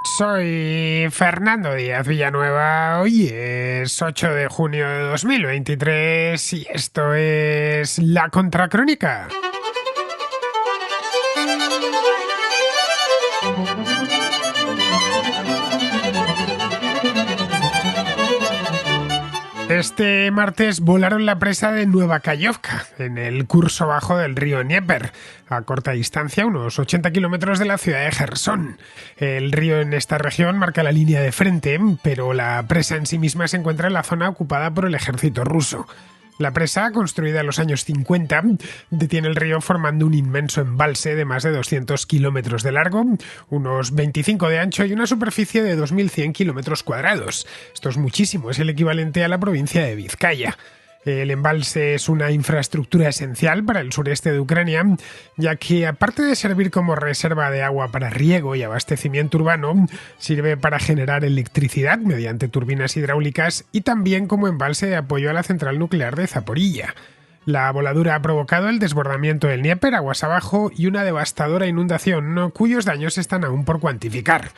Soy Fernando Díaz Villanueva, hoy es 8 de junio de 2023 y esto es La Contracrónica. Este martes volaron la presa de Nueva Kayovka, en el curso bajo del río Dnieper, a corta distancia, unos 80 kilómetros de la ciudad de Jersón. El río en esta región marca la línea de frente, pero la presa en sí misma se encuentra en la zona ocupada por el ejército ruso. La presa, construida en los años 50, detiene el río formando un inmenso embalse de más de 200 kilómetros de largo, unos 25 de ancho y una superficie de 2.100 kilómetros cuadrados. Esto es muchísimo, es el equivalente a la provincia de Vizcaya. El embalse es una infraestructura esencial para el sureste de Ucrania, ya que aparte de servir como reserva de agua para riego y abastecimiento urbano, sirve para generar electricidad mediante turbinas hidráulicas y también como embalse de apoyo a la central nuclear de Zaporilla. La voladura ha provocado el desbordamiento del Dnieper aguas abajo y una devastadora inundación cuyos daños están aún por cuantificar.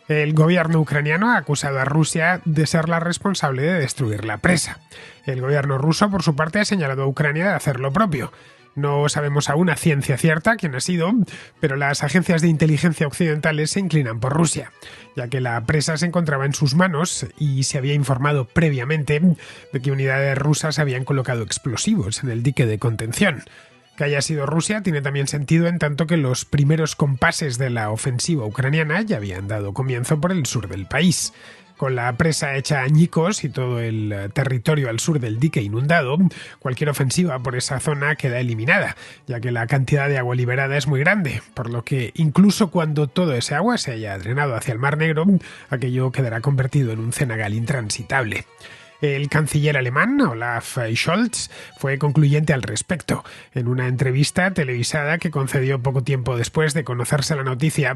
El gobierno ucraniano ha acusado a Rusia de ser la responsable de destruir la presa. El gobierno ruso, por su parte, ha señalado a Ucrania de hacer lo propio. No sabemos aún a ciencia cierta quién ha sido, pero las agencias de inteligencia occidentales se inclinan por Rusia, ya que la presa se encontraba en sus manos y se había informado previamente de que unidades rusas habían colocado explosivos en el dique de contención. Que haya sido Rusia tiene también sentido en tanto que los primeros compases de la ofensiva ucraniana ya habían dado comienzo por el sur del país. Con la presa hecha añicos y todo el territorio al sur del dique inundado, cualquier ofensiva por esa zona queda eliminada, ya que la cantidad de agua liberada es muy grande, por lo que incluso cuando todo ese agua se haya drenado hacia el Mar Negro, aquello quedará convertido en un cenagal intransitable. El canciller alemán, Olaf Scholz, fue concluyente al respecto. En una entrevista televisada que concedió poco tiempo después de conocerse la noticia,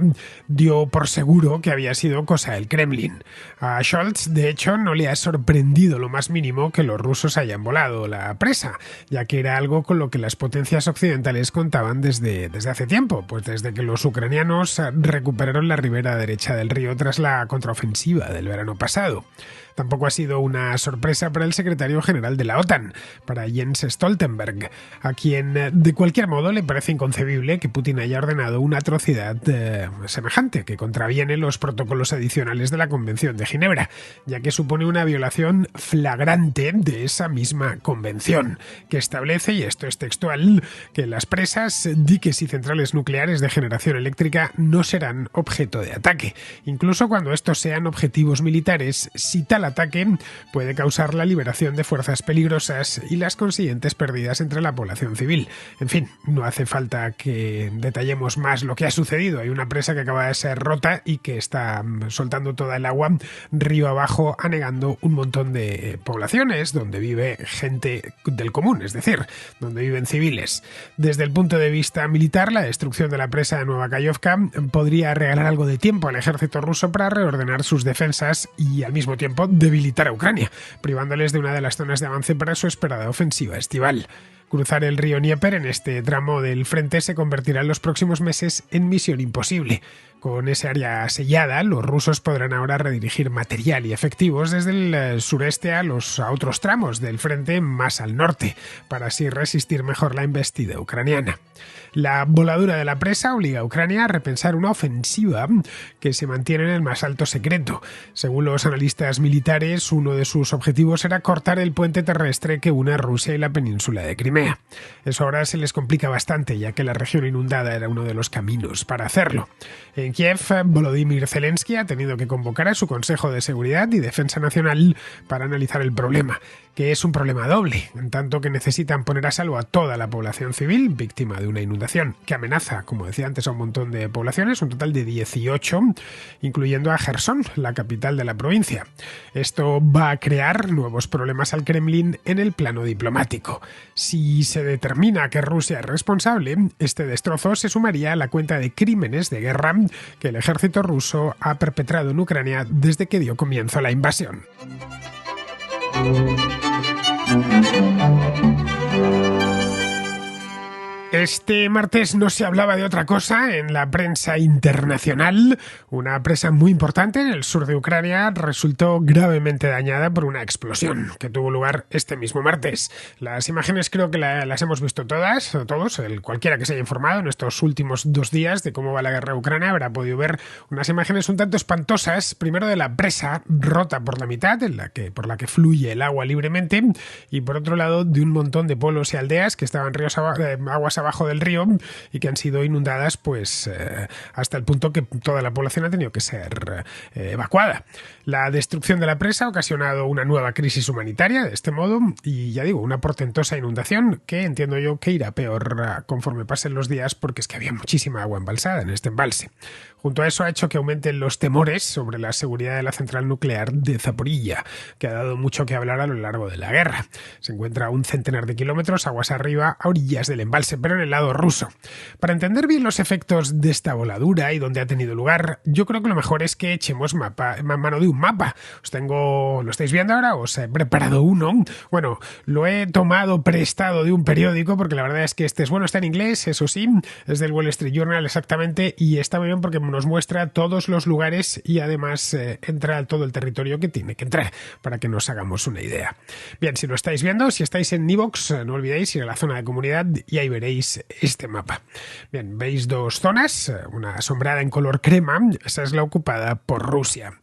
dio por seguro que había sido cosa del Kremlin. A Scholz, de hecho, no le ha sorprendido lo más mínimo que los rusos hayan volado la presa, ya que era algo con lo que las potencias occidentales contaban desde hace tiempo, pues desde que los ucranianos recuperaron la ribera derecha del río tras la contraofensiva del verano pasado. Tampoco ha sido una sorpresa para el secretario general de la OTAN, para Jens Stoltenberg, a quien de cualquier modo le parece inconcebible que Putin haya ordenado una atrocidad semejante, que contraviene los protocolos adicionales de la Convención de Ginebra, ya que supone una violación flagrante de esa misma convención, que establece, y esto es textual, que las presas, diques y centrales nucleares de generación eléctrica no serán objeto de ataque, incluso cuando estos sean objetivos militares, si tal ataque puede causar la liberación de fuerzas peligrosas y las consiguientes pérdidas entre la población civil. En fin, no hace falta que detallemos más lo que ha sucedido. Hay una presa que acaba de ser rota y que está soltando toda el agua río abajo, anegando un montón de poblaciones donde vive gente del común, es decir, donde viven civiles. Desde el punto de vista militar, la destrucción de la presa de Nueva Kayovka podría regalar algo de tiempo al ejército ruso para reordenar sus defensas y al mismo tiempo debilitar a Ucrania, privándoles de una de las zonas de avance para su esperada ofensiva estival. Cruzar el río Dnieper en este tramo del frente se convertirá en los próximos meses en misión imposible. Con esa área sellada, los rusos podrán ahora redirigir material y efectivos desde el sureste a otros tramos del frente más al norte, para así resistir mejor la embestida ucraniana. La voladura de la presa obliga a Ucrania a repensar una ofensiva que se mantiene en el más alto secreto. Según los analistas militares, uno de sus objetivos era cortar el puente terrestre que une Rusia y la península de Crimea. Eso ahora se les complica bastante, ya que la región inundada era uno de los caminos para hacerlo. En Kiev, Volodymyr Zelensky ha tenido que convocar a su Consejo de Seguridad y Defensa Nacional para analizar el problema, que es un problema doble, en tanto que necesitan poner a salvo a toda la población civil víctima de una inundación que amenaza, como decía antes, a un montón de poblaciones, un total de 18, incluyendo a Jersón, la capital de la provincia. Esto va a crear nuevos problemas al Kremlin en el plano diplomático. Si se determina que Rusia es responsable, este destrozo se sumaría a la cuenta de crímenes de guerra que el ejército ruso ha perpetrado en Ucrania desde que dio comienzo a la invasión. Este martes no se hablaba de otra cosa en la prensa internacional. Una presa muy importante en el sur de Ucrania resultó gravemente dañada por una explosión que tuvo lugar este mismo martes. Las imágenes creo que las hemos visto todas, o todos, cualquiera que se haya informado en estos últimos 2 días de cómo va la guerra de Ucrania habrá podido ver unas imágenes un tanto espantosas. Primero de la presa rota por la mitad, por la que fluye el agua libremente, y por otro lado de un montón de pueblos y aldeas que estaban aguas abajo del río y que han sido inundadas hasta el punto que toda la población ha tenido que ser evacuada. La destrucción de la presa ha ocasionado una nueva crisis humanitaria de este modo y ya digo, una portentosa inundación que entiendo yo que irá peor conforme pasen los días porque es que había muchísima agua embalsada en este embalse. Junto a eso ha hecho que aumenten los temores sobre la seguridad de la central nuclear de Zaporilla, que ha dado mucho que hablar a lo largo de la guerra. Se encuentra a un centenar de kilómetros aguas arriba a orillas del embalse, pero en el lado ruso. Para entender bien los efectos de esta voladura y dónde ha tenido lugar, yo creo que lo mejor es que echemos mano de un mapa. ¿Lo estáis viendo ahora? Os he preparado uno. Bueno, lo he tomado prestado de un periódico porque la verdad es que este es bueno, está en inglés, eso sí, es del Wall Street Journal exactamente y está muy bien porque nos muestra todos los lugares y además entra todo el territorio que tiene que entrar para que nos hagamos una idea. Bien, si lo estáis viendo, si estáis en iVoox, no olvidéis ir a la zona de comunidad y ahí veréis este mapa. Bien, veis 2 zonas, una sombreada en color crema, esa es la ocupada por Rusia.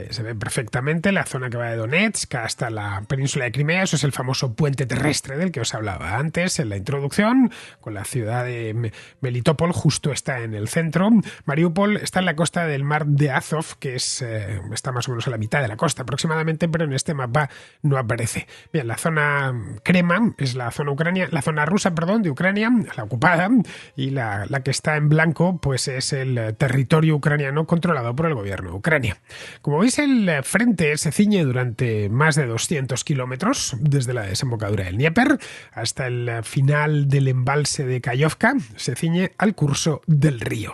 Se ve perfectamente la zona que va de Donetsk hasta la península de Crimea, eso es el famoso puente terrestre del que os hablaba antes en la introducción, con la ciudad de Melitopol justo está en el centro. Mariupol está en la costa del mar de Azov, que está más o menos a la mitad de la costa aproximadamente, pero en este mapa no aparece. Bien, la zona crema es la zona rusa, de Ucrania, la ocupada, y la que está en blanco pues es el territorio ucraniano controlado por el gobierno de Ucrania. Como veis, el frente se ciñe durante más de 200 kilómetros, desde la desembocadura del Dnieper hasta el final del embalse de Kayovka, se ciñe al curso del río.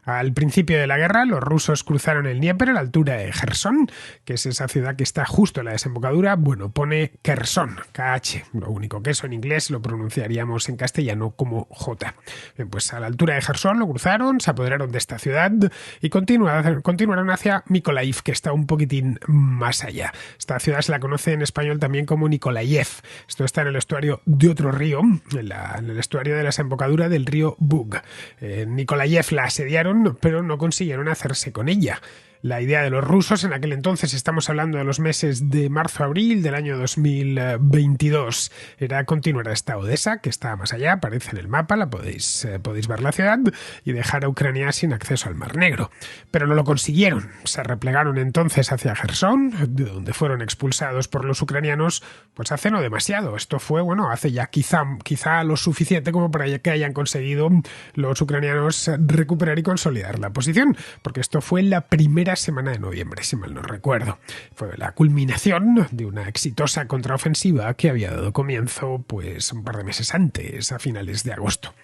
Al principio de la guerra, los rusos cruzaron el Dnieper a la altura de Jersón, que es esa ciudad que está justo en la desembocadura. Bueno, pone Kherson, KH, lo único que eso en inglés lo pronunciaríamos en castellano como J. Bien, pues a la altura de Jersón lo cruzaron, se apoderaron de esta ciudad y continuaron hacia Mykolaiv, que está un poquitín más allá. Esta ciudad se la conoce en español también como Nikolayev. Esto está en el estuario de otro río, en el estuario de la desembocadura del río Bug. Nikolayev la asediaron, pero no consiguieron hacerse con ella. La idea de los rusos en aquel entonces, estamos hablando de los meses de marzo-abril del año 2022, era continuar hasta Odessa, que está más allá, aparece en el mapa, podéis ver la ciudad, y dejar a Ucrania sin acceso al Mar Negro. Pero no lo consiguieron. Se replegaron entonces hacia Jersón, de donde fueron expulsados por los ucranianos, pues hace no demasiado. Esto fue, hace ya quizá lo suficiente como para que hayan conseguido los ucranianos recuperar y consolidar la posición, porque esto fue la primera semana de noviembre, si mal no recuerdo. Fue la culminación de una exitosa contraofensiva que había dado comienzo pues un par de meses antes, a finales de agosto.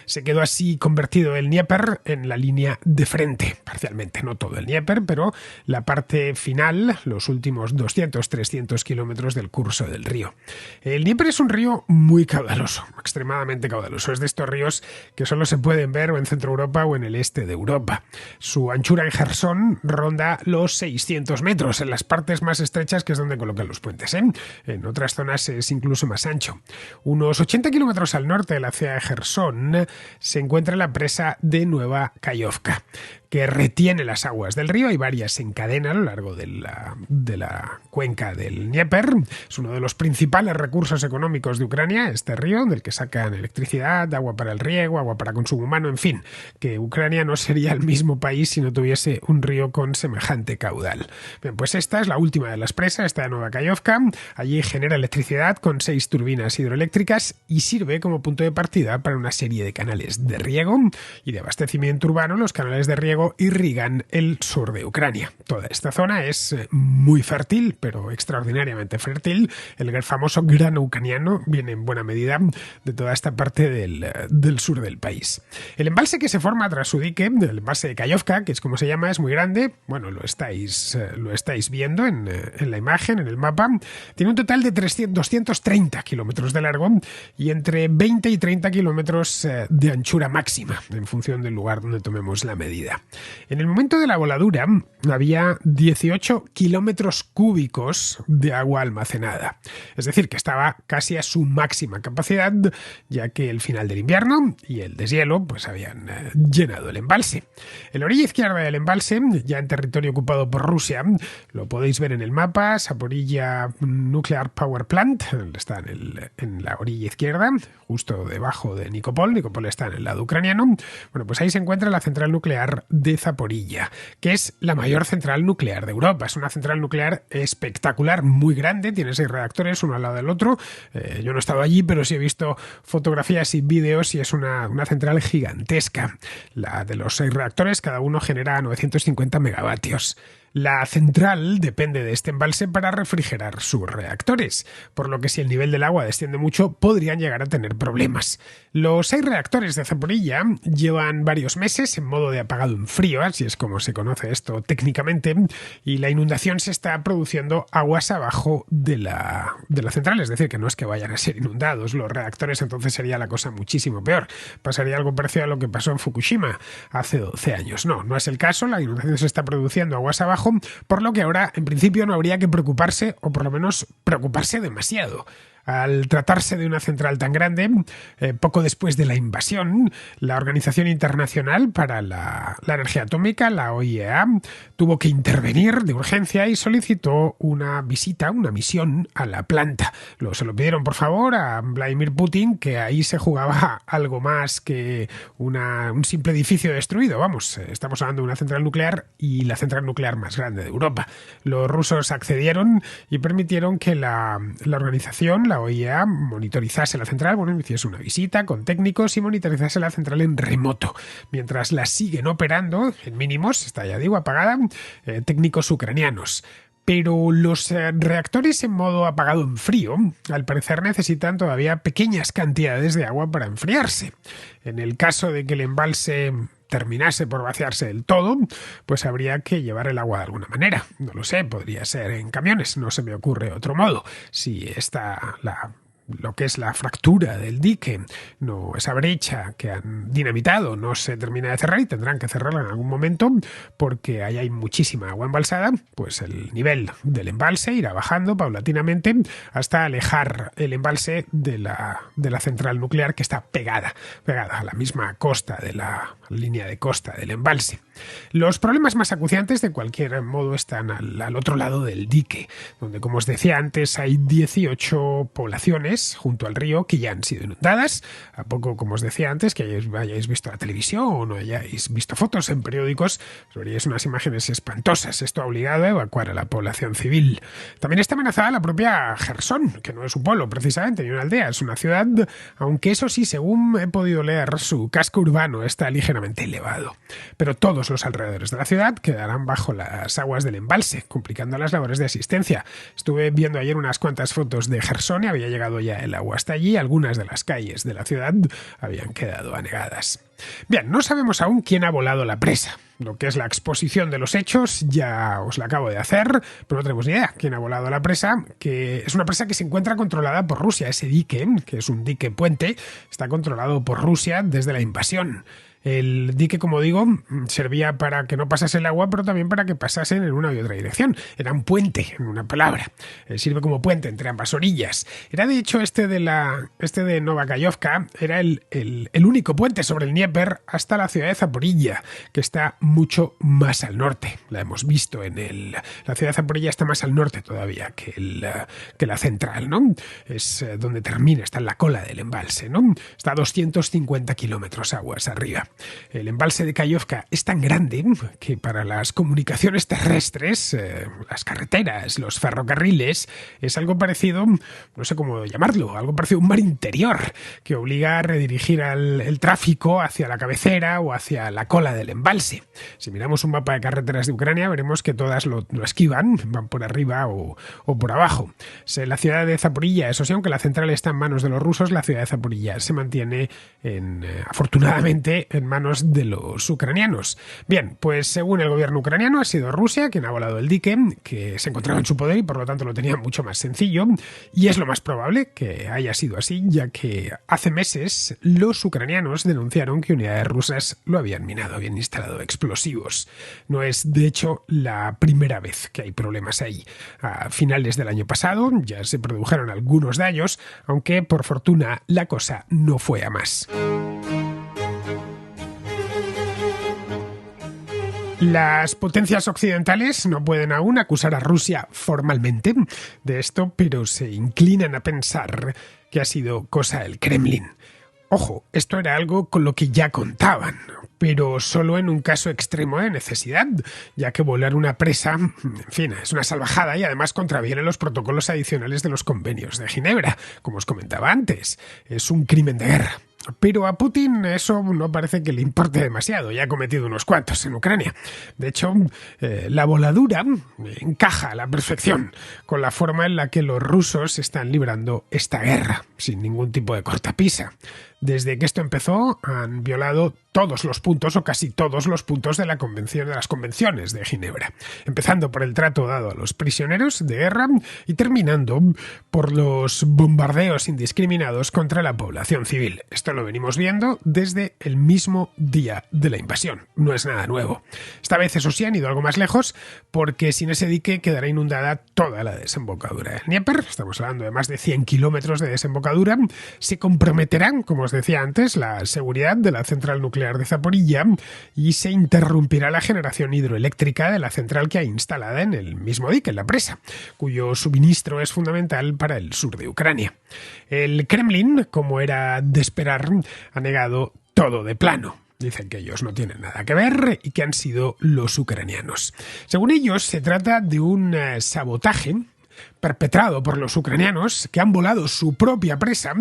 Se quedó así convertido el Dnieper en la línea de frente, parcialmente, no todo el Dnieper, pero la parte final, los últimos 200-300 kilómetros del curso del río. El Dnieper es un río muy caudaloso, extremadamente caudaloso. Es de estos ríos que solo se pueden ver o en Centro Europa o en el este de Europa. Su anchura en Jersón ronda los 600 metros en las partes más estrechas, que es donde colocan los puentes, En otras zonas es incluso más ancho. Unos 80 kilómetros al norte de la ciudad de Jersón se encuentra la presa de Nueva Kayovka, que retiene las aguas del río. Hay varias en cadena a lo largo de la cuenca del Dnieper. Es uno de los principales recursos económicos de Ucrania, este río, del que sacan electricidad, agua para el riego, agua para consumo humano, en fin, que Ucrania no sería el mismo país si no tuviese un río con semejante caudal. Bien, pues esta es la última de las presas, esta de Nueva Kayovka. Allí genera electricidad con 6 turbinas hidroeléctricas y sirve como punto de partida para una serie de canales de riego y de abastecimiento urbano. Los canales de riego luego irrigan el sur de Ucrania. Toda esta zona es muy fértil, pero extraordinariamente fértil. El famoso grano ucraniano viene en buena medida de toda esta parte del sur del país. El embalse que se forma tras su dique, el embalse de Kayovka, que es como se llama, es muy grande. Bueno, lo estáis viendo en la imagen, en el mapa. Tiene un total de 230 kilómetros de largo y entre 20 y 30 kilómetros de anchura máxima, en función del lugar donde tomemos la medida. En el momento de la voladura había 18 kilómetros cúbicos de agua almacenada. Es decir, que estaba casi a su máxima capacidad, ya que el final del invierno y el deshielo pues habían llenado el embalse. En la orilla izquierda del embalse, ya en territorio ocupado por Rusia, lo podéis ver en el mapa, Zaporilla Nuclear Power Plant, está en la orilla izquierda, justo debajo de Nikopol. Nikopol está en el lado ucraniano. Bueno, pues ahí se encuentra la central nuclear de Zaporilla, que es la mayor central nuclear de Europa. Es una central nuclear espectacular, muy grande, tiene 6 reactores, uno al lado del otro. Yo no he estado allí, pero sí he visto fotografías y vídeos y es una central gigantesca. La de los 6 reactores, cada uno genera 950 megavatios. La central depende de este embalse para refrigerar sus reactores, por lo que si el nivel del agua desciende mucho, podrían llegar a tener problemas. Los 6 reactores de Zaporilla llevan varios meses en modo de apagado en frío, así es como se conoce esto técnicamente, y la inundación se está produciendo aguas abajo de la central, es decir, que no es que vayan a ser inundados los reactores, entonces sería la cosa muchísimo peor. Pasaría algo parecido a lo que pasó en Fukushima hace 12 años. No es el caso, la inundación se está produciendo aguas abajo, por lo que ahora en principio no habría que preocuparse, o por lo menos preocuparse demasiado. Al tratarse de una central tan grande, poco después de la invasión, la Organización Internacional para la Energía Atómica, la OIEA, tuvo que intervenir de urgencia y solicitó una misión a la planta. Se lo pidieron, por favor, a Vladimir Putin, que ahí se jugaba algo más que un simple edificio destruido. Vamos, estamos hablando de una central nuclear y la central nuclear más grande de Europa. Los rusos accedieron y permitieron que la organización, la OIEA, monitorizase la central, hiciese una visita con técnicos y monitorizase la central en remoto. Mientras la siguen operando, en mínimos, está ya digo apagada, técnicos ucranianos. Pero los reactores en modo apagado en frío, al parecer necesitan todavía pequeñas cantidades de agua para enfriarse. En el caso de que el embalse terminase por vaciarse del todo, pues habría que llevar el agua de alguna manera. No lo sé, podría ser en camiones, no se me ocurre otro modo. Si está lo que es la fractura del dique, esa brecha que han dinamitado no se termina de cerrar y tendrán que cerrarla en algún momento porque ahí hay muchísima agua embalsada, pues el nivel del embalse irá bajando paulatinamente hasta alejar el embalse de la central nuclear, que está pegada a la misma costa de la línea de costa del embalse. Los problemas más acuciantes de cualquier modo están al otro lado del dique, donde, como os decía antes, hay 18 poblaciones junto al río que ya han sido inundadas. A poco, como os decía antes, que hayáis visto la televisión o no hayáis visto fotos en periódicos, veríais unas imágenes espantosas. Esto ha obligado a evacuar a la población civil. También está amenazada la propia Jersón, que no es un pueblo precisamente ni una aldea, es una ciudad, aunque eso sí, según he podido leer, su casco urbano está ligeramente elevado. Pero todos los alrededores de la ciudad quedarán bajo las aguas del embalse, complicando las labores de asistencia. Estuve viendo ayer unas cuantas fotos de Jersón y había llegado ya el agua hasta allí. Algunas de las calles de la ciudad habían quedado anegadas. Bien, no sabemos aún quién ha volado la presa. Lo que es la exposición de los hechos ya os la acabo de hacer, pero no tenemos ni idea quién ha volado la presa, que es una presa que se encuentra controlada por Rusia. Ese dique, que es un dique puente, está controlado por Rusia desde la invasión. El dique, como digo, servía para que no pasase el agua, pero también para que pasasen en una y otra dirección. Era un puente, en una palabra. Sirve como puente entre ambas orillas. Era, de hecho, este de Novakayovka, era el único puente sobre el Dnieper hasta la ciudad de Zaporilla, que está mucho más al norte. La hemos visto la ciudad de Zaporilla está más al norte todavía que la central, ¿no? Es donde termina, está en la cola del embalse, ¿no? Está a 250 kilómetros aguas arriba. El embalse de Kayovka es tan grande que para las comunicaciones terrestres, las carreteras, los ferrocarriles, es algo parecido, no sé cómo llamarlo, algo parecido a un mar interior que obliga a redirigir el tráfico hacia la cabecera o hacia la cola del embalse. Si miramos un mapa de carreteras de Ucrania, veremos que todas lo esquivan, van por arriba o por abajo. La ciudad de Zaporilla, eso sí, aunque la central está en manos de los rusos, la ciudad de Zaporilla se mantiene afortunadamente en manos de los ucranianos. Bien, pues según el gobierno ucraniano ha sido Rusia quien ha volado el dique que se encontraba en su poder y por lo tanto lo tenía mucho más sencillo, y es lo más probable que haya sido así, ya que hace meses los ucranianos denunciaron que unidades rusas lo habían minado, habían instalado explosivos. No es de hecho la primera vez que hay problemas ahí. A finales del año pasado ya se produjeron algunos daños, aunque por fortuna la cosa no fue a más. Las potencias occidentales no pueden aún acusar a Rusia formalmente de esto, pero se inclinan a pensar que ha sido cosa del Kremlin. Ojo, esto era algo con lo que ya contaban, pero solo en un caso extremo de necesidad, ya que volar una presa, en fin, es una salvajada y además contraviene los protocolos adicionales de los convenios de Ginebra, como os comentaba antes. Es un crimen de guerra. Pero a Putin eso no parece que le importe demasiado, ya ha cometido unos cuantos en Ucrania. De hecho, la voladura encaja a la perfección con la forma en la que los rusos están librando esta guerra, sin ningún tipo de cortapisa. Desde que esto empezó, han violado todos los puntos o casi todos los puntos de las convenciones de Ginebra, empezando por el trato dado a los prisioneros de guerra y terminando por los bombardeos indiscriminados contra la población civil. Esto lo venimos viendo desde el mismo día de la invasión. No es nada nuevo. Esta vez, eso sí, han ido algo más lejos porque sin ese dique quedará inundada toda la desembocadura del Dnieper. Estamos hablando de más de 100 kilómetros de desembocadura. Se comprometerán, como os decía antes, la seguridad de la central nuclear de Zaporilla y se interrumpirá la generación hidroeléctrica de la central que hay instalada en el mismo dique, en la presa, cuyo suministro es fundamental para el sur de Ucrania. El Kremlin, como era de esperar, ha negado todo de plano. Dicen que ellos no tienen nada que ver y que han sido los ucranianos. Según ellos, se trata de un sabotaje perpetrado por los ucranianos que han volado su propia presa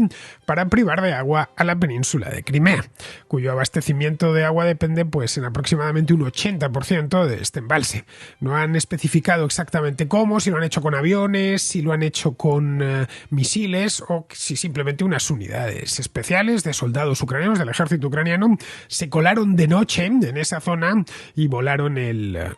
para privar de agua a la península de Crimea, cuyo abastecimiento de agua depende pues en aproximadamente un 80% de este embalse. No han especificado exactamente cómo, si lo han hecho con aviones, si lo han hecho con misiles o si simplemente unas unidades especiales de soldados ucranianos del ejército ucraniano se colaron de noche en esa zona y volaron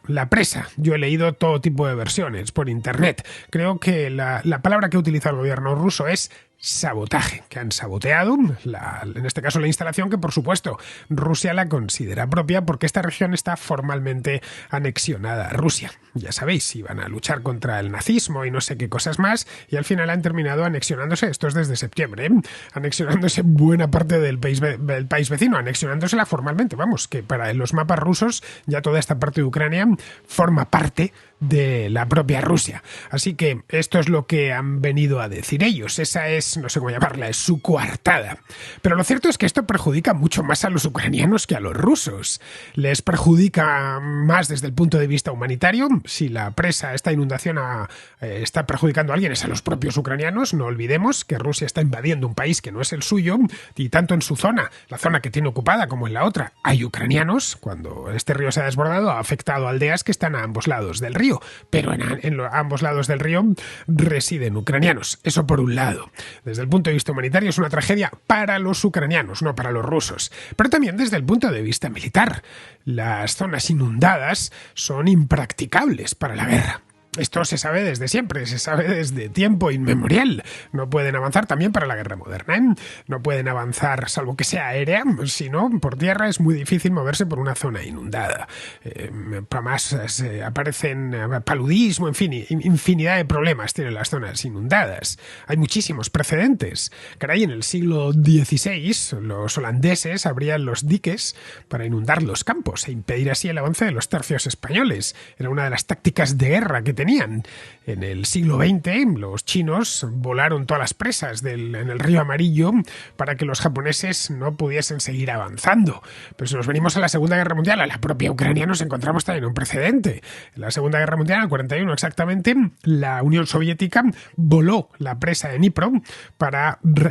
la presa. Yo he leído todo tipo de versiones por internet. Creo que la palabra que ha utilizado el gobierno ruso es sabotaje, que han saboteado, en este caso la instalación, que por supuesto Rusia la considera propia porque esta región está formalmente anexionada a Rusia. Ya sabéis, iban a luchar contra el nazismo y no sé qué cosas más, y al final han terminado anexionándose, esto es desde septiembre, anexionándose buena parte del país vecino, anexionándosela formalmente, vamos, que para los mapas rusos ya toda esta parte de Ucrania forma parte de la propia Rusia. Así que esto es lo que han venido a decir ellos. Esa es, no sé cómo llamarla, es su coartada. Pero lo cierto es que esto perjudica mucho más a los ucranianos que a los rusos. Les perjudica más desde el punto de vista humanitario. Si la presa, esta inundación está perjudicando a alguien, es a los propios ucranianos. No olvidemos que Rusia está invadiendo un país que no es el suyo y tanto en su zona, la zona que tiene ocupada, como en la otra, hay ucranianos. Cuando este río se ha desbordado, ha afectado a aldeas que están a ambos lados del río. Pero en ambos lados del río residen ucranianos. Eso por un lado. Desde el punto de vista humanitario es una tragedia para los ucranianos, no para los rusos. Pero también desde el punto de vista militar. Las zonas inundadas son impracticables para la guerra. Esto se sabe desde siempre, se sabe desde tiempo inmemorial. No pueden avanzar también para la guerra moderna, ¿eh? No pueden avanzar, salvo que sea aérea, si no, por tierra es muy difícil moverse por una zona inundada. Además, aparecen paludismo, en fin, infinidad de problemas tienen las zonas inundadas. Hay muchísimos precedentes. Caray, en el siglo XVI, los holandeses abrían los diques para inundar los campos e impedir así el avance de los tercios españoles. Era una de las tácticas de guerra que tenían. tenían. En el siglo XX los chinos volaron todas las presas en el río Amarillo para que los japoneses no pudiesen seguir avanzando. Pero si nos venimos a la Segunda Guerra Mundial, a la propia Ucrania, nos encontramos también un precedente. En la Segunda Guerra Mundial, en el 41 exactamente, la Unión Soviética voló la presa de Dnipro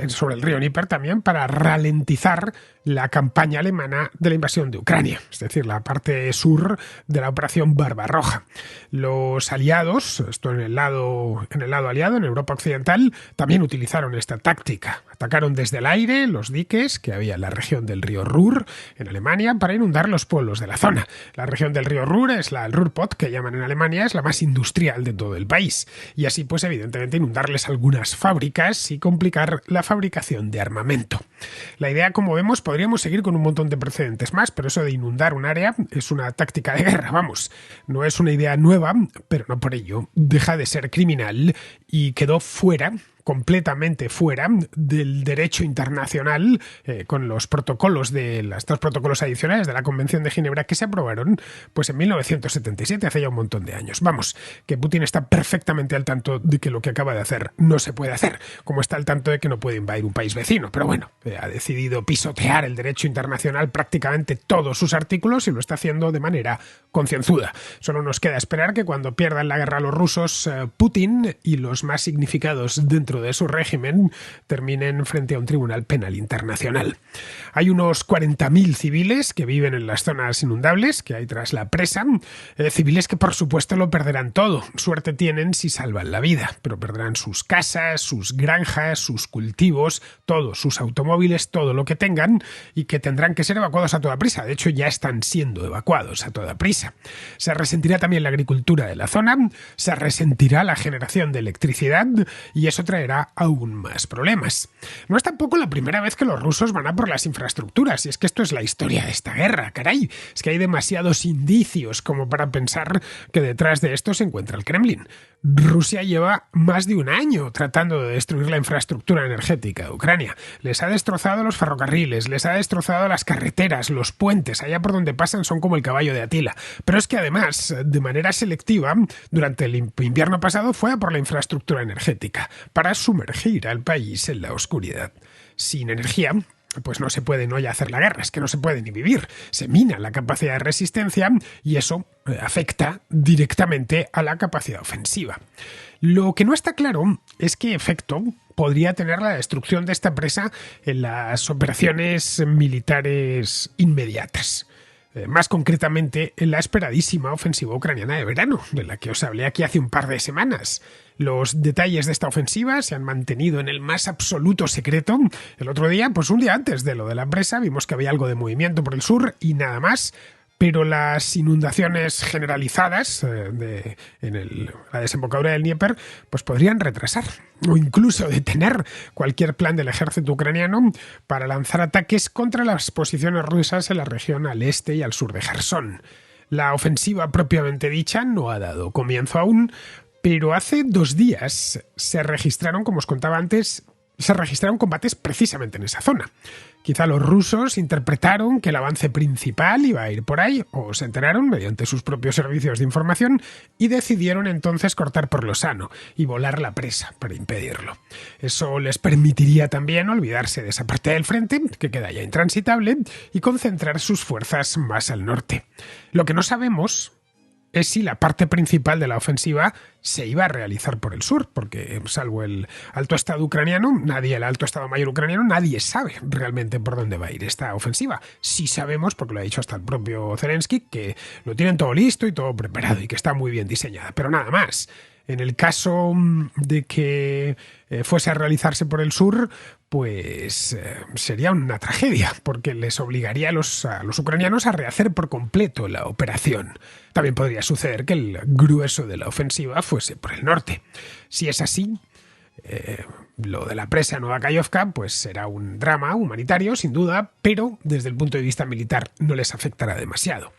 sobre el río Dnieper también para ralentizar la campaña alemana de la invasión de Ucrania, es decir, la parte sur de la Operación Barbarroja. Los aliados, esto en el lado aliado, en Europa Occidental, también utilizaron esta táctica. Atacaron desde el aire los diques que había en la región del río Ruhr, en Alemania, para inundar los pueblos de la zona. La región del río Ruhr es el Ruhrpott, que llaman en Alemania, es la más industrial de todo el país. Y así, pues, evidentemente, inundarles algunas fábricas y complicar la fabricación de armamento. La idea, como vemos, podríamos seguir con un montón de precedentes más, pero eso de inundar un área es una táctica de guerra, vamos. No es una idea nueva, pero no por ello deja de ser criminal y quedó completamente fuera del derecho internacional con los protocolos estos protocolos adicionales de la Convención de Ginebra que se aprobaron pues en 1977, hace ya un montón de años. Vamos, que Putin está perfectamente al tanto de que lo que acaba de hacer no se puede hacer, como está al tanto de que no puede invadir un país vecino, pero bueno, ha decidido pisotear el derecho internacional prácticamente todos sus artículos y lo está haciendo de manera concienzuda. Solo nos queda esperar que cuando pierdan la guerra los rusos, Putin y los más significados dentro de su régimen terminen frente a un tribunal penal internacional. Hay unos 40.000 civiles que viven en las zonas inundables que hay tras la presa, civiles que por supuesto lo perderán todo. Suerte tienen si salvan la vida, pero perderán sus casas, sus granjas, sus cultivos, todos sus automóviles, todo lo que tengan y que tendrán que ser evacuados a toda prisa. De hecho, ya están siendo evacuados a toda prisa. Se resentirá también la agricultura de la zona, se resentirá la generación de electricidad y eso traerá aún más problemas. No es tampoco la primera vez que los rusos van a por las infraestructuras, y es que esto es la historia de esta guerra, caray. Es que hay demasiados indicios como para pensar que detrás de esto se encuentra el Kremlin. Rusia lleva más de un año tratando de destruir la infraestructura energética de Ucrania. Les ha destrozado los ferrocarriles, les ha destrozado las carreteras, los puentes, allá por donde pasan son como el caballo de Atila. Pero es que además, de manera selectiva, durante el invierno pasado fue a por la infraestructura energética, para sumergir al país en la oscuridad. Sin energía, pues no se puede no ya hacer la guerra, es que no se puede ni vivir. Se mina la capacidad de resistencia y eso afecta directamente a la capacidad ofensiva. Lo que no está claro es qué efecto podría tener la destrucción de esta presa en las operaciones militares inmediatas. Más concretamente en la esperadísima ofensiva ucraniana de verano, de la que os hablé aquí hace un par de semanas. Los detalles de esta ofensiva se han mantenido en el más absoluto secreto. El otro día, pues un día antes de lo de la presa, vimos que había algo de movimiento por el sur y nada más. Pero las inundaciones generalizadas en la desembocadura del Dnieper pues podrían retrasar o incluso detener cualquier plan del ejército ucraniano para lanzar ataques contra las posiciones rusas en la región al este y al sur de Jersón. La ofensiva propiamente dicha no ha dado comienzo aún, pero hace 2 días se registraron, como os contaba antes, combates precisamente en esa zona. Quizá los rusos interpretaron que el avance principal iba a ir por ahí, o se enteraron mediante sus propios servicios de información y decidieron entonces cortar por lo sano y volar la presa para impedirlo. Eso les permitiría también olvidarse de esa parte del frente, que queda ya intransitable, y concentrar sus fuerzas más al norte. Lo que no sabemos es si la parte principal de la ofensiva se iba a realizar por el sur, porque salvo el alto estado ucraniano, el alto estado mayor ucraniano, nadie sabe realmente por dónde va a ir esta ofensiva. Sí sabemos, porque lo ha dicho hasta el propio Zelensky, que lo tienen todo listo y todo preparado y que está muy bien diseñada, pero nada más. En el caso de que fuese a realizarse por el sur, pues sería una tragedia, porque les obligaría a los ucranianos a rehacer por completo la operación. También podría suceder que el grueso de la ofensiva fuese por el norte. Si es así, lo de la presa Novakayovka pues será un drama humanitario, sin duda, pero desde el punto de vista militar no les afectará demasiado.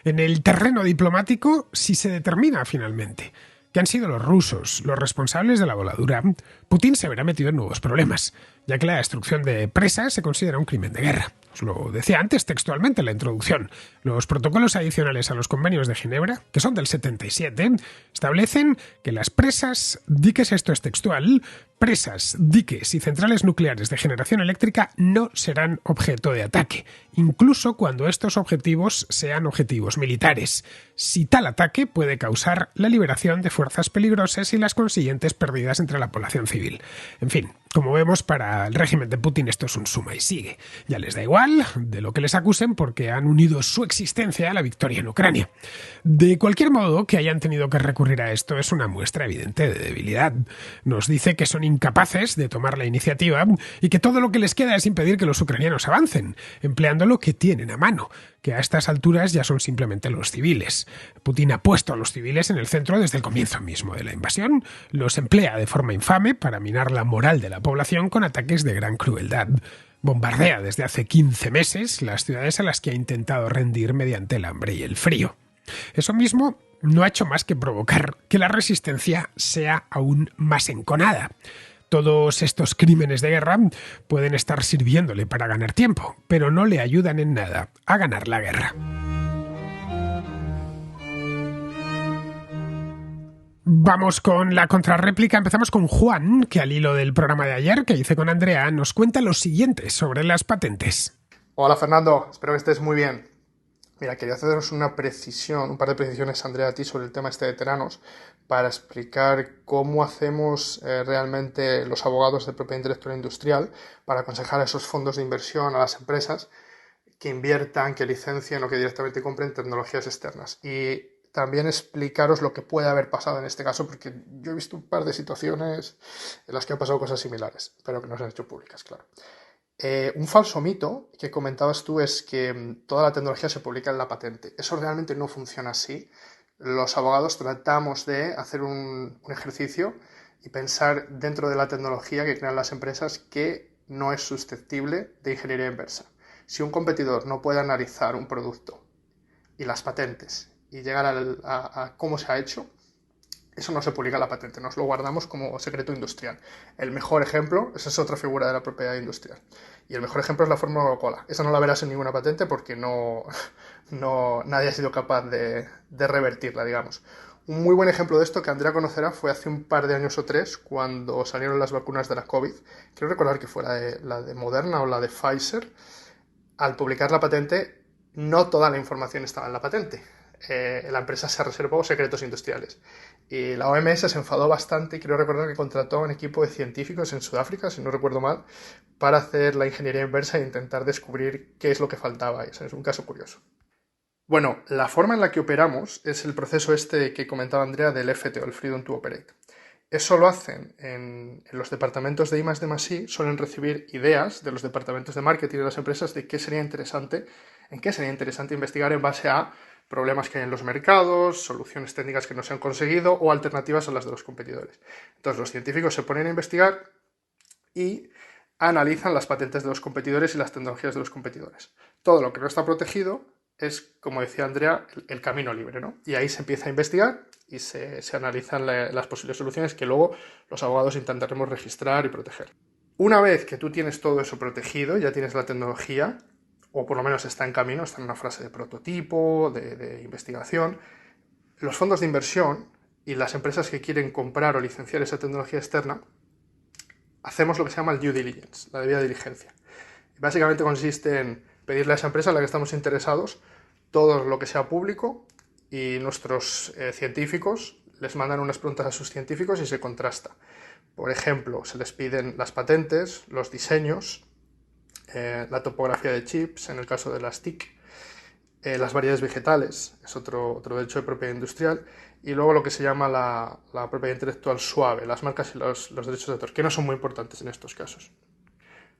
En el terreno diplomático, si se determina finalmente que han sido los rusos los responsables de la voladura, Putin se verá metido en nuevos problemas. ya que la destrucción de presas se considera un crimen de guerra. Os lo decía antes textualmente en la introducción. Los protocolos adicionales a los convenios de Ginebra, que son del 77, establecen que las presas, diques, esto es textual, presas, diques y centrales nucleares de generación eléctrica no serán objeto de ataque, incluso cuando estos objetivos sean objetivos militares, si tal ataque puede causar la liberación de fuerzas peligrosas y las consiguientes pérdidas entre la población civil. En fin, como vemos, para el régimen de Putin esto es un suma y sigue. Ya les da igual de lo que les acusen porque han unido su existencia a la victoria en Ucrania. De cualquier modo, que hayan tenido que recurrir a esto es una muestra evidente de debilidad. Nos dice que son incapaces de tomar la iniciativa y que todo lo que les queda es impedir que los ucranianos avancen, empleando lo que tienen a mano, que a estas alturas ya son simplemente los civiles. Putin ha puesto a los civiles en el centro desde el comienzo mismo de la invasión, los emplea de forma infame para minar la moral de la población con ataques de gran crueldad. Bombardea desde hace 15 meses las ciudades a las que ha intentado rendir mediante el hambre y el frío. Eso mismo no ha hecho más que provocar que la resistencia sea aún más enconada. Todos estos crímenes de guerra pueden estar sirviéndole para ganar tiempo, pero no le ayudan en nada a ganar la guerra. Vamos con la contrarréplica. Empezamos con Juan, que al hilo del programa de ayer que hice con Andrea nos cuenta lo siguiente sobre las patentes. Hola Fernando, espero que estés muy bien. Mira, quería haceros un par de precisiones, Andrea, a ti sobre el tema de teranos para explicar cómo hacemos realmente los abogados de propiedad intelectual industrial para aconsejar a esos fondos de inversión, a las empresas que inviertan, que licencien o que directamente compren tecnologías externas. Y también explicaros lo que puede haber pasado en este caso, porque yo he visto un par de situaciones en las que han pasado cosas similares, pero que no se han hecho públicas, claro. Un falso mito que comentabas tú es que toda la tecnología se publica en la patente. Eso realmente no funciona así. Los abogados tratamos de hacer un ejercicio y pensar dentro de la tecnología que crean las empresas que no es susceptible de ingeniería inversa. Si un competidor no puede analizar un producto y las patentes y llegar a cómo se ha hecho, eso no se publica en la patente, nos lo guardamos como secreto industrial. El mejor ejemplo, esa es otra figura de la propiedad industrial. Y el mejor ejemplo es la fórmula Coca-Cola. Esa no la verás en ninguna patente porque nadie ha sido capaz de revertirla, digamos. Un muy buen ejemplo de esto que Andrea conocerá fue hace un par de años o 3, cuando salieron las vacunas de la COVID. Quiero recordar que fue la de Moderna o la de Pfizer. Al publicar la patente, no toda la información estaba en la patente. La empresa se reservó secretos industriales. Y la OMS se enfadó bastante y quiero recordar que contrató a un equipo de científicos en Sudáfrica, si no recuerdo mal, para hacer la ingeniería inversa e intentar descubrir qué es lo que faltaba. Ese es un caso curioso. Bueno, la forma en la que operamos es el proceso que comentaba Andrea del FTO, el Freedom to Operate. Eso lo hacen en los departamentos de I+D+I, suelen recibir ideas de los departamentos de marketing de las empresas de en qué sería interesante investigar en base a problemas que hay en los mercados, soluciones técnicas que no se han conseguido o alternativas a las de los competidores. Entonces los científicos se ponen a investigar y analizan las patentes de los competidores y las tecnologías de los competidores. Todo lo que no está protegido es, como decía Andrea, el camino libre, ¿no? Y ahí se empieza a investigar y se analizan las posibles soluciones que luego los abogados intentaremos registrar y proteger. Una vez que tú tienes todo eso protegido, ya tienes la tecnología, o por lo menos está en camino, está en una fase de prototipo, de investigación, los fondos de inversión y las empresas que quieren comprar o licenciar esa tecnología externa, hacemos lo que se llama el due diligence, la debida diligencia. Y básicamente consiste en pedirle a esa empresa a la que estamos interesados todo lo que sea público y nuestros científicos les mandan unas preguntas a sus científicos y se contrasta. Por ejemplo, se les piden las patentes, los diseños, la topografía de chips, en el caso de las TIC, las variedades vegetales, es otro derecho de propiedad industrial, y luego lo que se llama la propiedad intelectual suave, las marcas y los derechos de autor, que no son muy importantes en estos casos.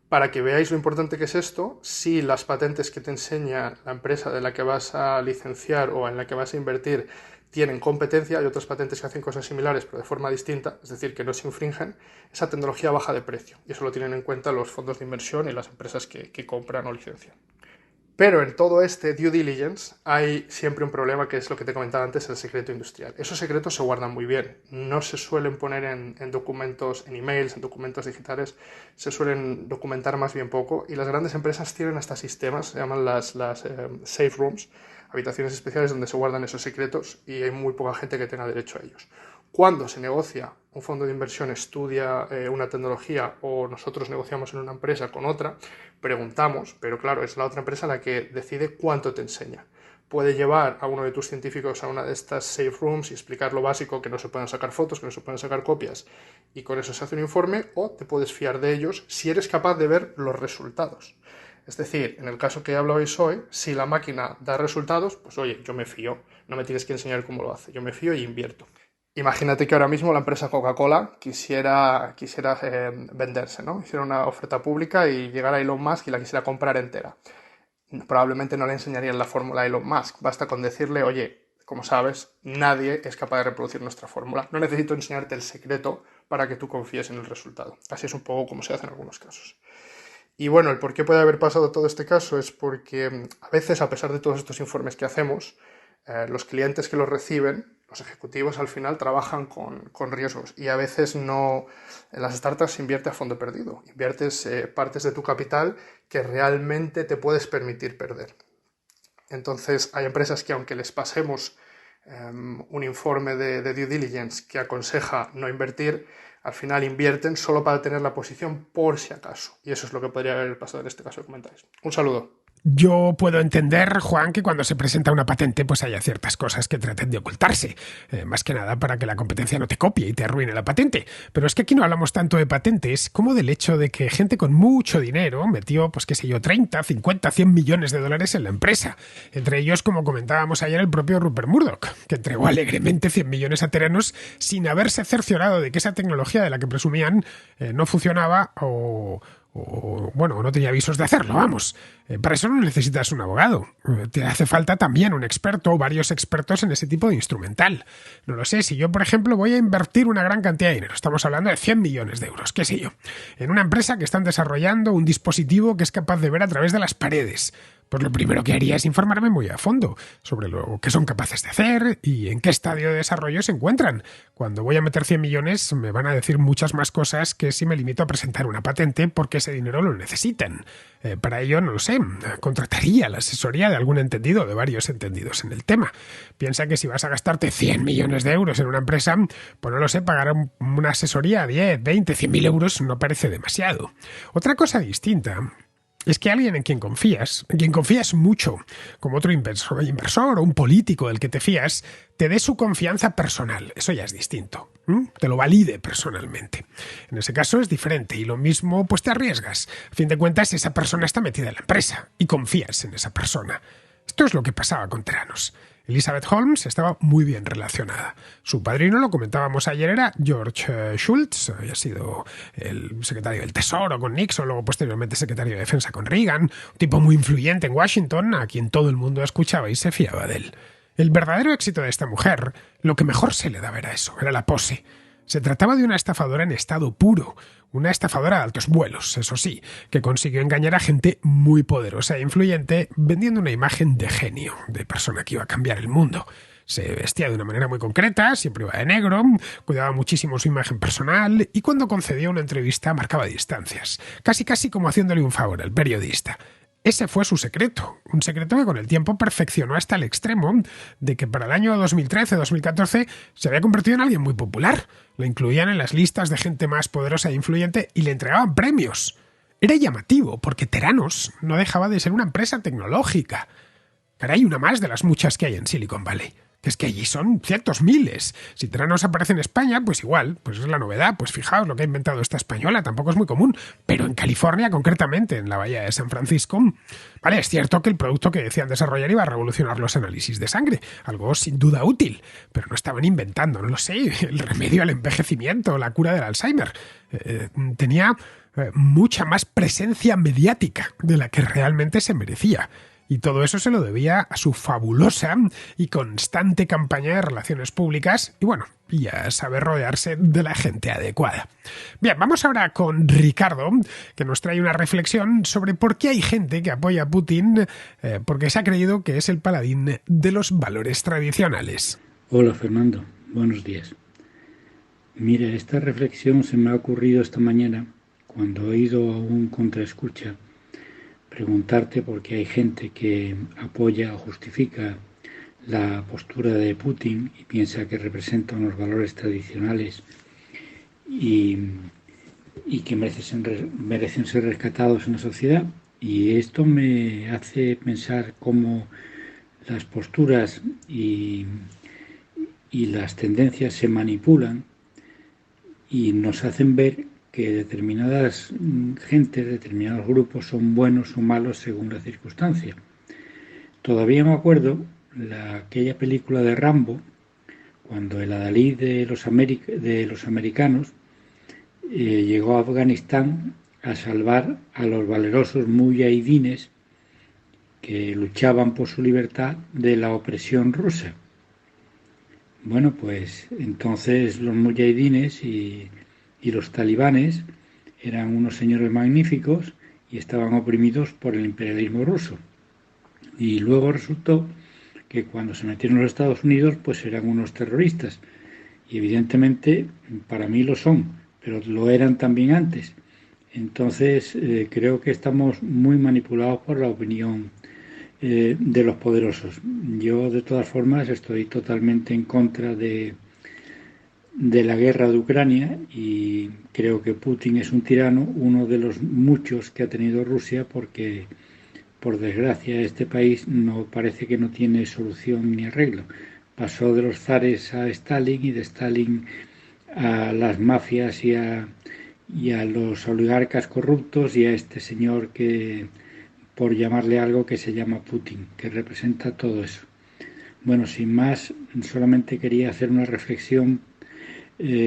Para que veáis lo importante que es esto, si las patentes que te enseña la empresa de la que vas a licenciar o en la que vas a invertir tienen competencia, hay otras patentes que hacen cosas similares pero de forma distinta, es decir, que no se infringen, esa tecnología baja de precio. Y eso lo tienen en cuenta los fondos de inversión y las empresas que compran o licencian. Pero en todo este due diligence hay siempre un problema, que es lo que te comentaba antes, el secreto industrial. Esos secretos se guardan muy bien, no se suelen poner en documentos, en emails, en documentos digitales, se suelen documentar más bien poco, y las grandes empresas tienen hasta sistemas, se llaman las safe rooms, habitaciones especiales donde se guardan esos secretos, y hay muy poca gente que tenga derecho a ellos. Cuando se negocia, un fondo de inversión estudia una tecnología o nosotros negociamos en una empresa con otra, preguntamos, pero claro, es la otra empresa la que decide cuánto te enseña. Puede llevar a uno de tus científicos a una de estas safe rooms y explicar lo básico, que no se pueden sacar fotos, que no se pueden sacar copias, y con eso se hace un informe, o te puedes fiar de ellos si eres capaz de ver los resultados. Es decir, en el caso que hablabais hoy, si la máquina da resultados, pues oye, yo me fío, no me tienes que enseñar cómo lo hace, yo me fío y invierto. Imagínate que ahora mismo la empresa Coca-Cola quisiera venderse, ¿no? Hiciera una oferta pública y llegara Elon Musk y la quisiera comprar entera. Probablemente no le enseñarían la fórmula a Elon Musk. Basta con decirle, oye, como sabes, nadie es capaz de reproducir nuestra fórmula. No necesito enseñarte el secreto para que tú confíes en el resultado. Así es un poco como se hace en algunos casos. Y bueno, el por qué puede haber pasado todo este caso es porque a veces, a pesar de todos estos informes que hacemos, los clientes que los reciben, los ejecutivos al final trabajan con riesgos, y a veces no. En las startups se invierte a fondo perdido, inviertes partes de tu capital que realmente te puedes permitir perder. Entonces hay empresas que, aunque les pasemos un informe de due diligence que aconseja no invertir, al final invierten solo para tener la posición por si acaso, y eso es lo que podría haber pasado en este caso que comentáis. Un saludo. Yo puedo entender, Juan, que cuando se presenta una patente pues haya ciertas cosas que traten de ocultarse, más que nada para que la competencia no te copie y te arruine la patente. Pero es que aquí no hablamos tanto de patentes como del hecho de que gente con mucho dinero metió, pues qué sé yo, 30, 50, 100 millones de dólares en la empresa. Entre ellos, como comentábamos ayer, el propio Rupert Murdoch, que entregó alegremente 100 millones a Theranos sin haberse cerciorado de que esa tecnología de la que presumían no funcionaba o no tenía avisos de hacerlo, vamos. Para eso no necesitas un abogado. Te hace falta también un experto o varios expertos en ese tipo de instrumental. No lo sé, si yo, por ejemplo, voy a invertir una gran cantidad de dinero, estamos hablando de 100 millones de euros, qué sé yo, en una empresa que están desarrollando un dispositivo que es capaz de ver a través de las paredes, pues lo primero que haría es informarme muy a fondo sobre lo que son capaces de hacer y en qué estadio de desarrollo se encuentran. Cuando voy a meter 100 millones me van a decir muchas más cosas que si me limito a presentar una patente porque ese dinero lo necesitan. Para ello, no lo sé, contrataría la asesoría de algún entendido, de varios entendidos en el tema. Piensa que si vas a gastarte 100 millones de euros en una empresa, pues no lo sé, pagar una asesoría 10, 20, 100.000 euros no parece demasiado. Otra cosa distinta es que alguien en quien confías mucho, como otro inversor o un político del que te fías, te dé su confianza personal. Eso ya es distinto. Te lo valide personalmente. En ese caso es diferente y lo mismo pues te arriesgas. A fin de cuentas, esa persona está metida en la empresa y confías en esa persona. Esto es lo que pasaba con Theranos. Elizabeth Holmes estaba muy bien relacionada. Su padrino, lo comentábamos ayer, era George Shultz, había sido el secretario del Tesoro con Nixon, luego posteriormente secretario de Defensa con Reagan, un tipo muy influyente en Washington, a quien todo el mundo escuchaba y se fiaba de él. El verdadero éxito de esta mujer, lo que mejor se le daba era eso, era la pose. Se trataba de una estafadora en estado puro, una estafadora de altos vuelos, eso sí, que consiguió engañar a gente muy poderosa e influyente vendiendo una imagen de genio, de persona que iba a cambiar el mundo. Se vestía de una manera muy concreta, siempre iba de negro, cuidaba muchísimo su imagen personal y cuando concedía una entrevista marcaba distancias, casi como haciéndole un favor al periodista. Ese fue su secreto, un secreto que con el tiempo perfeccionó hasta el extremo de que para el año 2013-2014 se había convertido en alguien muy popular. Lo incluían en las listas de gente más poderosa e influyente y le entregaban premios. Era llamativo, porque Theranos no dejaba de ser una empresa tecnológica. Caray, una más de las muchas que hay en Silicon Valley. Que es que allí son cientos, miles. Si Theranos aparece en España, pues igual, pues es la novedad. Pues fijaos lo que ha inventado esta española, tampoco es muy común. Pero en California, concretamente, en la bahía de San Francisco, vale, es cierto que el producto que decían desarrollar iba a revolucionar los análisis de sangre, algo sin duda útil, pero no estaban inventando, no lo sé, el remedio al envejecimiento, la cura del Alzheimer. Tenía mucha más presencia mediática de la que realmente se merecía. Y todo eso se lo debía a su fabulosa y constante campaña de relaciones públicas y a saber rodearse de la gente adecuada. Bien, vamos ahora con Ricardo, que nos trae una reflexión sobre por qué hay gente que apoya a Putin porque se ha creído que es el paladín de los valores tradicionales. Hola Fernando, buenos días. Mira, esta reflexión se me ha ocurrido esta mañana cuando he ido a un contraescucha preguntarte por qué hay gente que apoya o justifica la postura de Putin y piensa que representa unos valores tradicionales y que merecen ser rescatados en la sociedad. Y esto me hace pensar cómo las posturas y las tendencias se manipulan y nos hacen ver que determinadas gentes, determinados grupos son buenos o malos según la circunstancia. Todavía me acuerdo aquella película de Rambo, cuando el adalid de los americanos llegó a Afganistán a salvar a los valerosos mujahidines que luchaban por su libertad de la opresión rusa. Bueno, pues entonces los mujahidines y los talibanes eran unos señores magníficos y estaban oprimidos por el imperialismo ruso. Y luego resultó que cuando se metieron los Estados Unidos, pues eran unos terroristas. Y evidentemente para mí lo son, pero lo eran también antes. Entonces creo que estamos muy manipulados por la opinión de los poderosos. Yo de todas formas estoy totalmente en contra de la guerra de Ucrania y creo que Putin es un tirano, uno de los muchos que ha tenido Rusia, porque por desgracia este país no parece que no tiene solución ni arreglo. Pasó de los zares a Stalin y de Stalin a las mafias y a los oligarcas corruptos y a este señor que, por llamarle algo, que se llama Putin, que representa todo eso. Bueno, sin más, solamente quería hacer una reflexión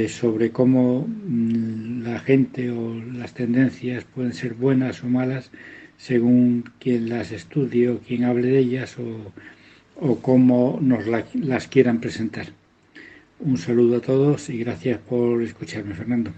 sobre cómo la gente o las tendencias pueden ser buenas o malas según quien las estudie o quien hable de ellas o cómo nos las quieran presentar. Un saludo a todos y gracias por escucharme, Fernando.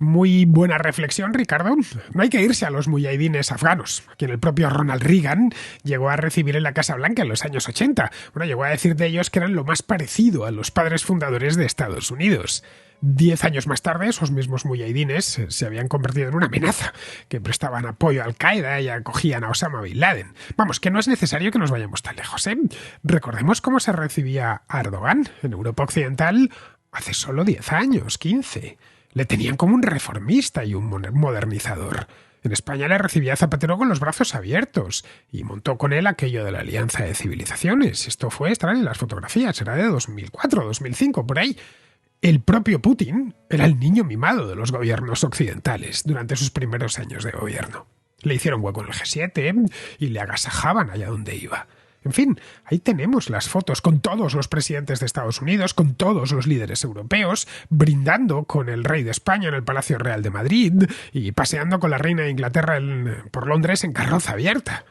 Muy buena reflexión, Ricardo. No hay que irse a los mujahidines afganos, a quien el propio Ronald Reagan llegó a recibir en la Casa Blanca en los años 80. Llegó a decir de ellos que eran lo más parecido a los padres fundadores de Estados Unidos. 10 años más tarde, esos mismos mujahidines se habían convertido en una amenaza, que prestaban apoyo a Al-Qaeda y acogían a Osama Bin Laden. Vamos, que no es necesario que nos vayamos tan lejos, ¿eh? Recordemos cómo se recibía a Erdogan en Europa Occidental hace solo 10 años, 15. Le tenían como un reformista y un modernizador. En España le recibía Zapatero con los brazos abiertos y montó con él aquello de la Alianza de Civilizaciones. Esto estarán en las fotografías, era de 2004, 2005, por ahí. El propio Putin era el niño mimado de los gobiernos occidentales durante sus primeros años de gobierno. Le hicieron hueco en el G7 y le agasajaban allá donde iba. En fin, ahí tenemos las fotos con todos los presidentes de Estados Unidos, con todos los líderes europeos, brindando con el rey de España en el Palacio Real de Madrid y paseando con la reina de Inglaterra por Londres en carroza abierta.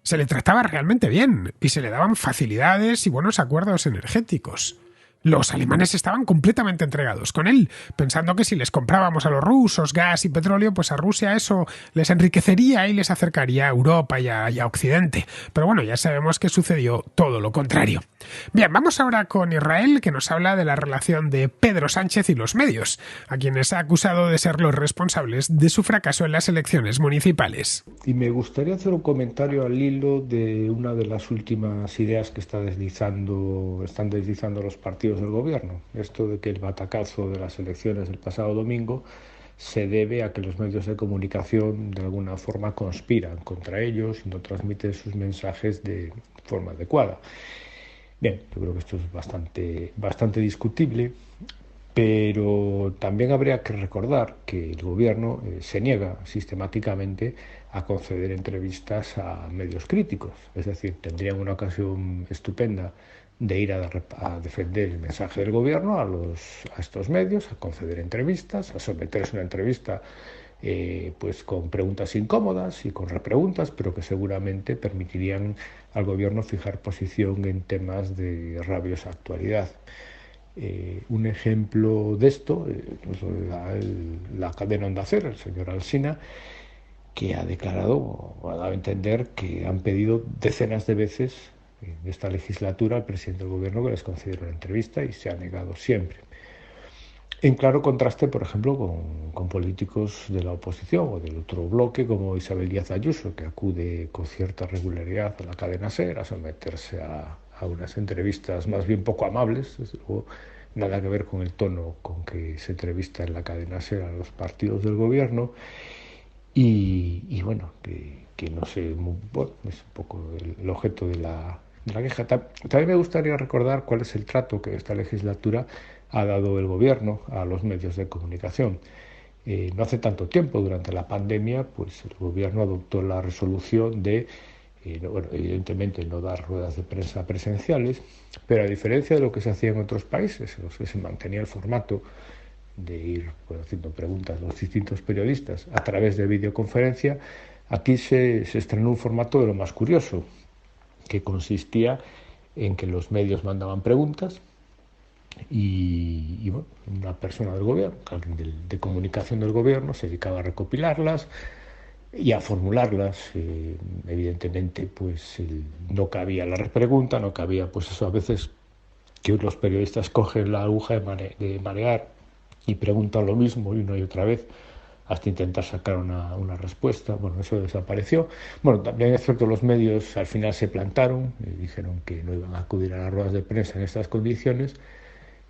Se le trataba realmente bien y se le daban facilidades y buenos acuerdos energéticos. Los alemanes estaban completamente entregados con él, pensando que si les comprábamos a los rusos gas y petróleo, pues a Rusia eso les enriquecería y les acercaría a Europa y a Occidente. Pero bueno, ya sabemos que sucedió todo lo contrario. Bien, vamos ahora con Israel, que nos habla de la relación de Pedro Sánchez y los medios, a quienes ha acusado de ser los responsables de su fracaso en las elecciones municipales. Y me gustaría hacer un comentario al hilo de una de las últimas ideas que están deslizando los partidos del gobierno. Esto de que el batacazo de las elecciones del pasado domingo se debe a que los medios de comunicación de alguna forma conspiran contra ellos y no transmiten sus mensajes de forma adecuada. Bien, yo creo que esto es bastante discutible, pero también habría que recordar que el gobierno se niega sistemáticamente a conceder entrevistas a medios críticos. Es decir, tendrían una ocasión estupenda de ir a defender el mensaje del gobierno a estos medios, a conceder entrevistas, a someterse a una entrevista pues con preguntas incómodas y con repreguntas, pero que seguramente permitirían al gobierno fijar posición en temas de rabiosa actualidad. Un ejemplo de esto nos lo da la cadena Onda Cero, el señor Alsina, que ha declarado, o ha dado a entender que han pedido decenas de veces en esta legislatura al presidente del gobierno que les concediera una entrevista y se ha negado siempre. En claro contraste, por ejemplo, con políticos de la oposición o del otro bloque, como Isabel Díaz Ayuso, que acude con cierta regularidad a la cadena SER a someterse a unas entrevistas más bien poco amables, desde luego nada que ver con el tono con que se entrevista en la cadena SER a los partidos del gobierno, y bueno, que no sé, bueno, es un poco el objeto de la queja. También me gustaría recordar cuál es el trato que esta legislatura ha dado el gobierno a los medios de comunicación. No hace tanto tiempo, durante la pandemia, pues el gobierno adoptó la resolución de, bueno, evidentemente no dar ruedas de prensa presenciales, pero a diferencia de lo que se hacía en otros países, en los que se mantenía el formato de ir haciendo preguntas a los distintos periodistas a través de videoconferencia, aquí se estrenó un formato de lo más curioso, que consistía en que los medios mandaban preguntas y bueno, una persona del gobierno, alguien de comunicación del gobierno, se dedicaba a recopilarlas y a formularlas. Evidentemente, pues no cabía la repregunta, no cabía, pues eso, a veces que los periodistas cogen la aguja de marear y preguntan lo mismo una y otra vez hasta intentar sacar una respuesta. Bueno, eso desapareció. Bueno, también es cierto, los medios al final se plantaron y dijeron que no iban a acudir a las ruedas de prensa en estas condiciones,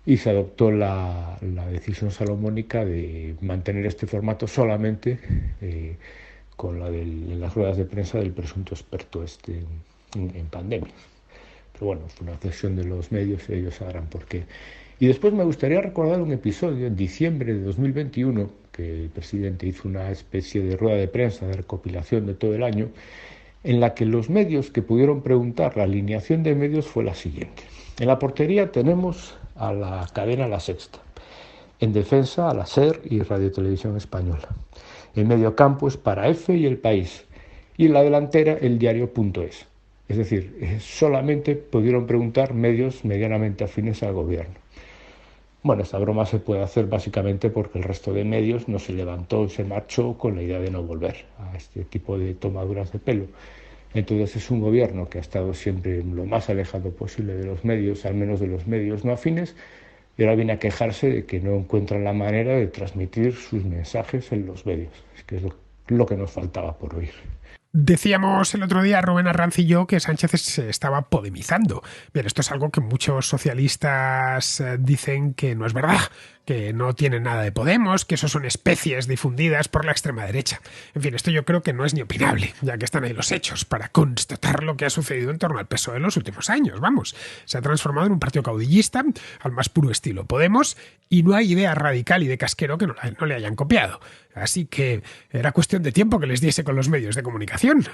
y se adoptó la decisión salomónica de mantener este formato solamente con en las ruedas de prensa del presunto experto en pandemias. Pero bueno, fue una decisión de los medios y ellos sabrán por qué. Y después me gustaría recordar un episodio en diciembre de 2021, que el presidente hizo una especie de rueda de prensa de recopilación de todo el año, en la que los medios que pudieron preguntar, la alineación de medios fue la siguiente. En la portería tenemos a la cadena La Sexta, en defensa a la SER y Radio Televisión Española. En medio campo es para EFE y El País, y en la delantera el diario.es. Es decir, solamente pudieron preguntar medios medianamente afines al gobierno. Bueno, esta broma se puede hacer básicamente porque el resto de medios no se levantó y se marchó con la idea de no volver a este tipo de tomaduras de pelo. Entonces es un gobierno que ha estado siempre lo más alejado posible de los medios, al menos de los medios no afines, y ahora viene a quejarse de que no encuentran la manera de transmitir sus mensajes en los medios. Es que es lo que nos faltaba por oír. Decíamos el otro día, Rubén Arranz y yo, que Sánchez se estaba podemizando. Bien, esto es algo que muchos socialistas dicen que no es verdad, que no tiene nada de Podemos, que eso son especies difundidas por la extrema derecha. En fin, esto yo creo que no es ni opinable, ya que están ahí los hechos para constatar lo que ha sucedido en torno al PSOE en los últimos años. Vamos, se ha transformado en un partido caudillista, al más puro estilo Podemos, y no hay idea radical y de casquero que no le hayan copiado. Así que era cuestión de tiempo que les diese con los medios de comunicación.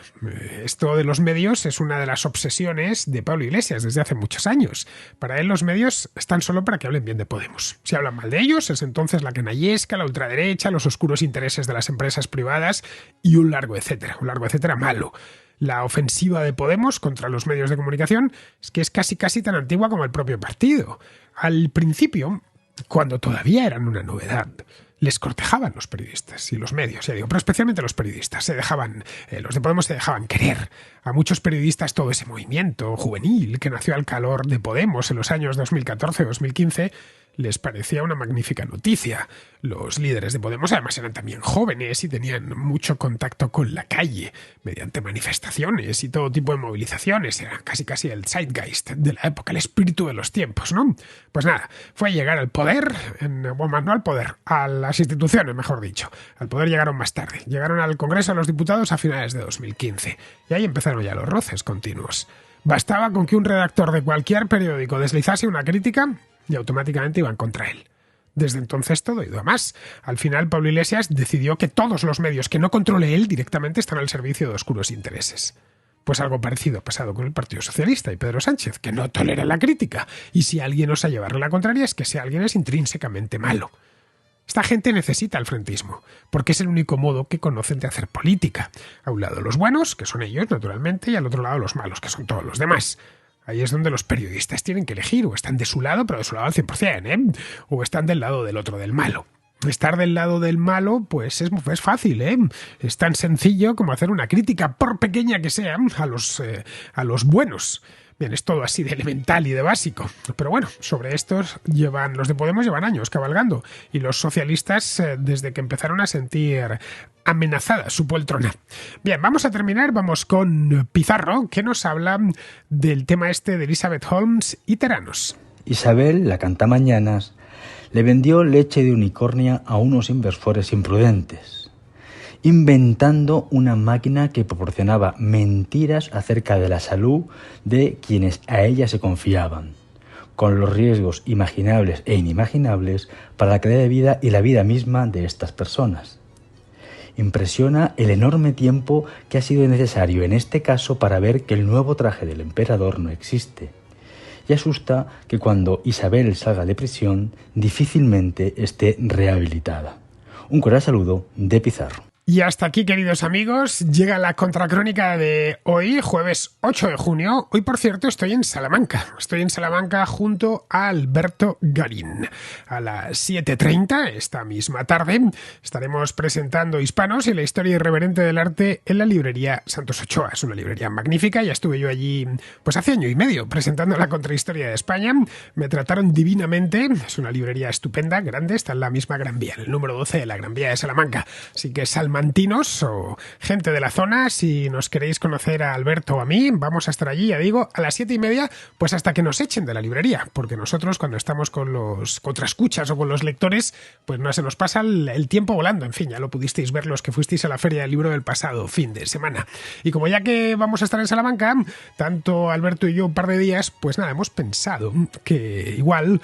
Esto de los medios es una de las obsesiones de Pablo Iglesias desde hace muchos años. Para él los medios están solo para que hablen bien de Podemos. Si hablan mal de ellos, es entonces la canallesca, la ultraderecha, los oscuros intereses de las empresas privadas y un largo etcétera malo. La ofensiva de Podemos contra los medios de comunicación es que es casi tan antigua como el propio partido. Al principio, cuando todavía eran una novedad, les cortejaban los periodistas y los medios, ya digo, pero especialmente los periodistas. Los de Podemos se dejaban querer. A muchos periodistas todo ese movimiento juvenil que nació al calor de Podemos en los años 2014-2015 les parecía una magnífica noticia. Los líderes de Podemos además eran también jóvenes y tenían mucho contacto con la calle, mediante manifestaciones y todo tipo de movilizaciones. Era casi el zeitgeist de la época, el espíritu de los tiempos, ¿no? Pues nada, fue llegar al poder, a las instituciones, mejor dicho. Al poder llegaron más tarde. Llegaron al Congreso de los Diputados a finales de 2015. Y ahí empezaron ya los roces continuos. Bastaba con que un redactor de cualquier periódico deslizase una crítica y automáticamente iban contra él. Desde entonces todo ha ido a más. Al final Pablo Iglesias decidió que todos los medios que no controle él directamente están al servicio de oscuros intereses. Pues algo parecido ha pasado con el Partido Socialista y Pedro Sánchez, que no tolera la crítica. Y si alguien osa llevarle la contraria es que ese alguien es intrínsecamente malo. Esta gente necesita el frentismo, porque es el único modo que conocen de hacer política. A un lado los buenos, que son ellos, naturalmente, y al otro lado los malos, que son todos los demás. Ahí es donde los periodistas tienen que elegir, o están de su lado, pero de su lado al 100%, o están del lado del otro, del malo. Estar del lado del malo, pues es fácil, es tan sencillo como hacer una crítica, por pequeña que sea, a los buenos. Bien, es todo así de elemental y de básico. Pero bueno, sobre estos los de Podemos llevan años cabalgando. Y los socialistas, desde que empezaron a sentir amenazada su poltrona. Bien, vamos a terminar. Vamos con Pizarro, que nos habla del tema este de Elizabeth Holmes y Teranos. Isabel, la cantamañanas, le vendió leche de unicornia a unos inversores imprudentes, inventando una máquina que proporcionaba mentiras acerca de la salud de quienes a ella se confiaban, con los riesgos imaginables e inimaginables para la calidad de vida y la vida misma de estas personas. Impresiona el enorme tiempo que ha sido necesario en este caso para ver que el nuevo traje del emperador no existe. Y asusta que cuando Isabel salga de prisión difícilmente esté rehabilitada. Un cordial saludo de Pizarro. Y hasta aquí, queridos amigos, llega la contracrónica de hoy, jueves 8 de junio. Hoy, por cierto, estoy en Salamanca. Estoy en Salamanca junto a Alberto Garín. A las 7:30, esta misma tarde, estaremos presentando Hispanos y la historia irreverente del arte en la librería Santos Ochoa. Es una librería magnífica. Ya estuve yo allí pues hace año y medio presentando la contrahistoria de España. Me trataron divinamente. Es una librería estupenda, grande. Está en la misma Gran Vía, en el número 12 de la Gran Vía de Salamanca. Así que salmantinos o gente de la zona, si nos queréis conocer a Alberto o a mí, vamos a estar allí, ya digo, a las 7:30, pues hasta que nos echen de la librería, porque nosotros cuando estamos con los contraescuchas o con los lectores, pues no se nos pasa el tiempo volando. En fin, ya lo pudisteis ver los que fuisteis a la Feria del Libro del pasado fin de semana. Y como ya que vamos a estar en Salamanca, tanto Alberto y yo un par de días, pues nada, hemos pensado que igual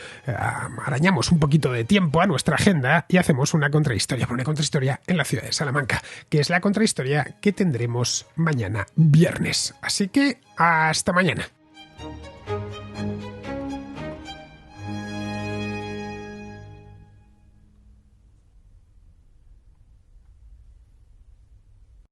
arañamos un poquito de tiempo a nuestra agenda y hacemos una contrahistoria en la ciudad de Salamanca, que es la contrahistoria que tendremos mañana viernes. Así que hasta mañana.